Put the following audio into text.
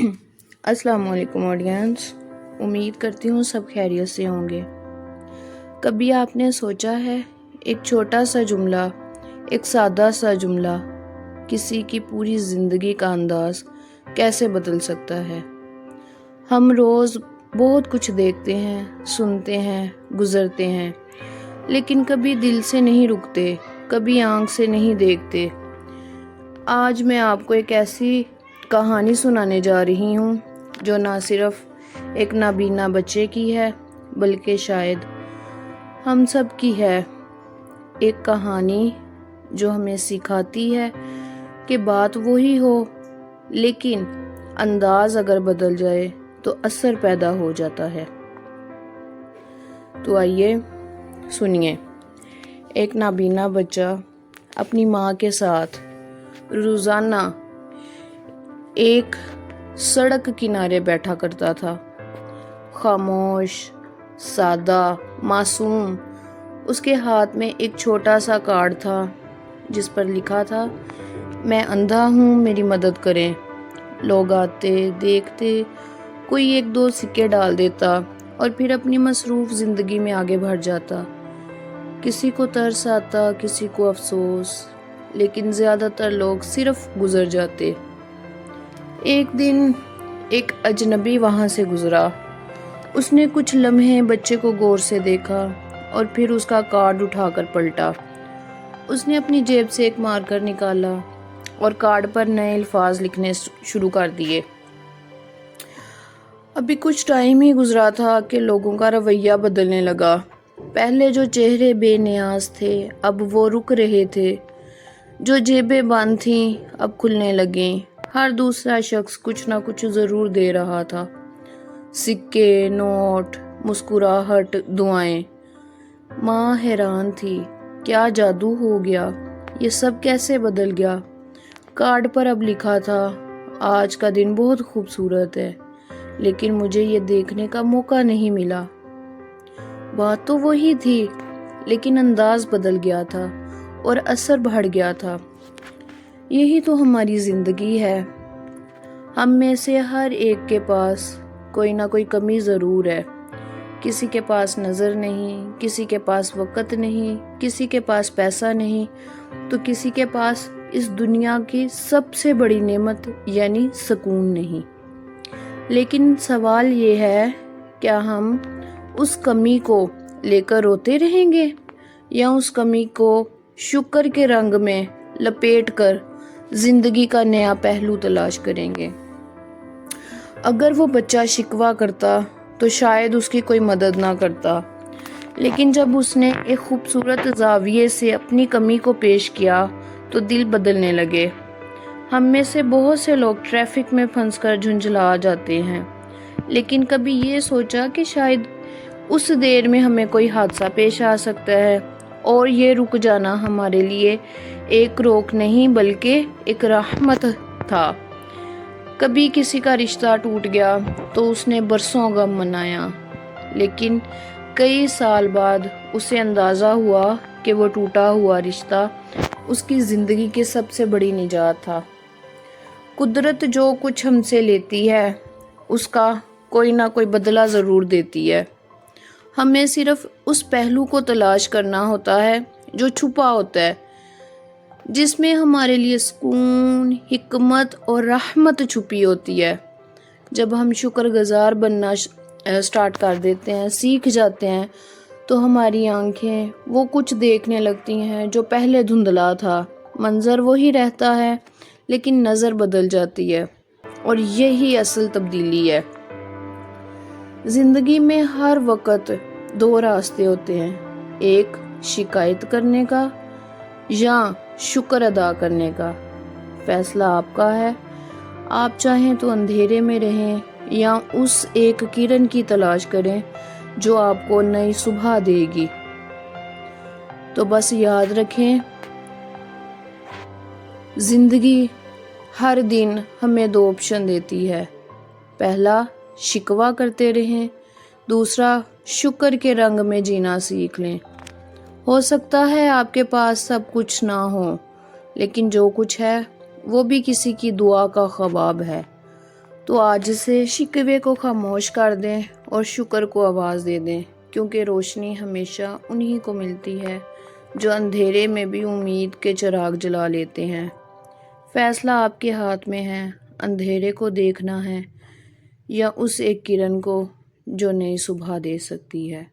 السلام علیکم آڈینس، امید کرتی ہوں سب خیریت سے ہوں گے۔ کبھی آپ نے سوچا ہے ایک چھوٹا سا جملہ، ایک سادہ سا جملہ کسی کی پوری زندگی کا انداز کیسے بدل سکتا ہے؟ ہم روز بہت کچھ دیکھتے ہیں، سنتے ہیں، گزرتے ہیں، لیکن کبھی دل سے نہیں رکتے، کبھی آنکھ سے نہیں دیکھتے۔ آج میں آپ کو ایک ایسی کہانی سنانے جا رہی ہوں جو نہ صرف ایک نابینا بچے کی ہے بلکہ شاید ہم سب کی ہے۔ ایک کہانی جو ہمیں سکھاتی ہے کہ بات وہی ہو لیکن انداز اگر بدل جائے تو اثر پیدا ہو جاتا ہے۔ تو آئیے سنیے۔ ایک نابینا بچہ اپنی ماں کے ساتھ روزانہ ایک سڑک کنارے بیٹھا کرتا تھا۔ خاموش، سادہ، معصوم۔ اس کے ہاتھ میں ایک چھوٹا سا کارڈ تھا جس پر لکھا تھا، میں اندھا ہوں، میری مدد کریں۔ لوگ آتے، دیکھتے، کوئی ایک دو سکے ڈال دیتا اور پھر اپنی مصروف زندگی میں آگے بڑھ جاتا۔ کسی کو ترس آتا، کسی کو افسوس، لیکن زیادہ تر لوگ صرف گزر جاتے۔ ایک دن ایک اجنبی وہاں سے گزرا۔ اس نے کچھ لمحے بچے کو غور سے دیکھا اور پھر اس کا کارڈ اٹھا کر پلٹا۔ اس نے اپنی جیب سے ایک مارکر نکالا اور کارڈ پر نئے الفاظ لکھنے شروع کر دیے۔ ابھی کچھ ٹائم ہی گزرا تھا کہ لوگوں کا رویہ بدلنے لگا۔ پہلے جو چہرے بے نیاز تھے اب وہ رک رہے تھے، جو جیبیں بند تھیں اب کھلنے لگیں۔ ہر دوسرا شخص کچھ نہ کچھ ضرور دے رہا تھا، سکے، نوٹ، مسکراہٹ، دعائیں۔ ماں حیران تھی، کیا جادو ہو گیا؟ یہ سب کیسے بدل گیا؟ کارڈ پر اب لکھا تھا، آج کا دن بہت خوبصورت ہے لیکن مجھے یہ دیکھنے کا موقع نہیں ملا۔ بات تو وہی تھی لیکن انداز بدل گیا تھا اور اثر بڑھ گیا تھا۔ یہی تو ہماری زندگی ہے۔ ہم میں سے ہر ایک کے پاس کوئی نہ کوئی کمی ضرور ہے۔ کسی کے پاس نظر نہیں، کسی کے پاس وقت نہیں، کسی کے پاس پیسہ نہیں، تو کسی کے پاس اس دنیا کی سب سے بڑی نعمت یعنی سکون نہیں۔ لیکن سوال یہ ہے، کیا ہم اس کمی کو لے کر روتے رہیں گے یا اس کمی کو شکر کے رنگ میں لپیٹ کر زندگی کا نیا پہلو تلاش کریں گے؟ اگر وہ بچہ شکوہ کرتا تو شاید اس کی کوئی مدد نہ کرتا، لیکن جب اس نے ایک خوبصورت زاویے سے اپنی کمی کو پیش کیا تو دل بدلنے لگے۔ ہم میں سے بہت سے لوگ ٹریفک میں پھنس کر جھنجھلا جاتے ہیں، لیکن کبھی یہ سوچا کہ شاید اس دیر میں ہمیں کوئی حادثہ پیش آ سکتا ہے اور یہ رک جانا ہمارے لیے ایک روک نہیں بلکہ ایک رحمت تھا۔ کبھی کسی کا رشتہ ٹوٹ گیا تو اس نے برسوں غم منایا، لیکن کئی سال بعد اسے اندازہ ہوا کہ وہ ٹوٹا ہوا رشتہ اس کی زندگی کی سب سے بڑی نجات تھا۔ قدرت جو کچھ ہم سے لیتی ہے اس کا کوئی نہ کوئی بدلہ ضرور دیتی ہے۔ ہمیں صرف اس پہلو کو تلاش کرنا ہوتا ہے جو چھپا ہوتا ہے، جس میں ہمارے لیے سکون، حکمت اور رحمت چھپی ہوتی ہے۔ جب ہم شکر گزار بننا سٹارٹ کر دیتے ہیں، سیکھ جاتے ہیں، تو ہماری آنکھیں وہ کچھ دیکھنے لگتی ہیں جو پہلے دھندلا تھا۔ منظر وہی رہتا ہے لیکن نظر بدل جاتی ہے، اور یہی اصل تبدیلی ہے۔ زندگی میں ہر وقت دو راستے ہوتے ہیں، ایک شکایت کرنے کا یا شکر ادا کرنے کا۔ فیصلہ آپ کا ہے۔ آپ چاہیں تو اندھیرے میں رہیں یا اس ایک کرن کی تلاش کریں جو آپ کو نئی صبح دے گی۔ تو بس یاد رکھیں، زندگی ہر دن ہمیں دو آپشن دیتی ہے۔ پہلا، شکوہ کرتے رہیں، دوسرا، شکر کے رنگ میں جینا سیکھ لیں۔ ہو سکتا ہے آپ کے پاس سب کچھ نہ ہو، لیکن جو کچھ ہے وہ بھی کسی کی دعا کا خواب ہے۔ تو آج سے شکوے کو خاموش کر دیں اور شکر کو آواز دے دیں، کیونکہ روشنی ہمیشہ انہی کو ملتی ہے جو اندھیرے میں بھی امید کے چراغ جلا لیتے ہیں۔ فیصلہ آپ کے ہاتھ میں ہے، اندھیرے کو دیکھنا ہے یا اس ایک کرن کو جو نئی صبح دے سکتی ہے۔